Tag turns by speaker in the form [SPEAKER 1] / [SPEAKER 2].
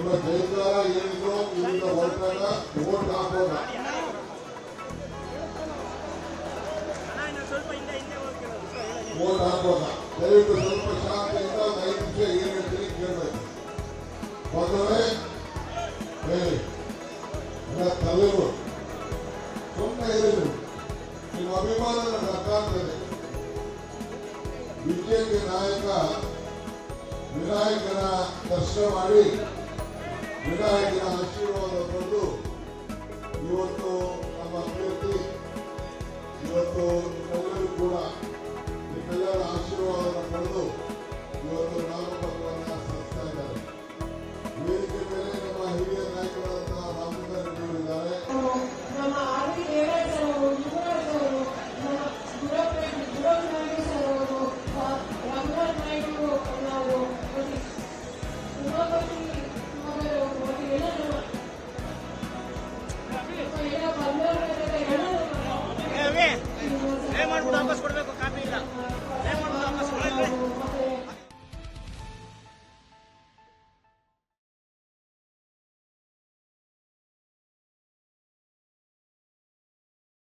[SPEAKER 1] ನಿಮ್ಮ ಜೈಕಾರ ಏನಿದ್ರು ಇಲ್ಲಿಂದ ಹೊರಟಾಗ ಓಟ್ ಹಾಕೋಣ. ಓಟ್ ಹಾಕೋಣ. ದಯವಿಟ್ಟು ಸ್ವಲ್ಪ ಶಾಂತಿಯಿಂದ 5 ನಿಮಿಷ ಏನ್ ಹೇಳ್ತೀನಿ ಕೇಳಬೇಕು. ಬಂದವೇ ಹೇಳಿ ತಲೆಗಳು ಸುಮ್ಮನೆ ಹೇಳಿದ್ರು ನಿಮ್ಮ ಅಭಿಮಾನದ ಸರ್ಕಾರದಲ್ಲಿ ಬಿಜೆಪಿ ನಾಯಕ ವಿನಾಯಕನ ದರ್ಶನ ಮಾಡಿ ವಿನಾಯಕನ ಆಶೀರ್ವಾದ ಪಡೆದು ಇವತ್ತು ನಮ್ಮ ಅಭ್ಯರ್ಥಿ ಇವತ್ತು ನಿಮ್ಮೆಲ್ಲರೂ ಕೂಡ ನಿಮ್ಮೆಲ್ಲರ ಆಶೀರ್ವಾದ ಪಡೆದು ಇವತ್ತು ನಾಮಪತ್ರವನ್ನು ಸಲ್ಲಿಸ್ತಾ ಇದ್ದಾರೆ. ವೇದಿಕೆ ಮೇಲೆ ನಮ್ಮ ಹಿರಿಯ ನಾಯಕರಾದಂತಹ ರಾಮಚಂದ್ರ ರೆಡ್ಡಿ ಇದ್ದಾರೆ.
[SPEAKER 2] ನಮ್ಮ ಆರ್ವಿ ದೇವರಾಜ್ ಅವರು, ಯುವರಾಜ್ ಅವರು, ನಮ್ಮ ಗುರುನಾಥ್ ಸರ್ ಅವರು, ರಾಮನಾಥ್ ನಾಯ್ಡು ನಾವು ಉಮಾಪತಿ ಮಗಳು ಮತ್ತು ಎಲ್ಲ
[SPEAKER 3] ಮಾಡ್ಬಿಟ್ಟು ವಾಪಸ್ ಕೊಡ್ಬೇಕು, ಕಾಪಿ ಇಲ್ಲ.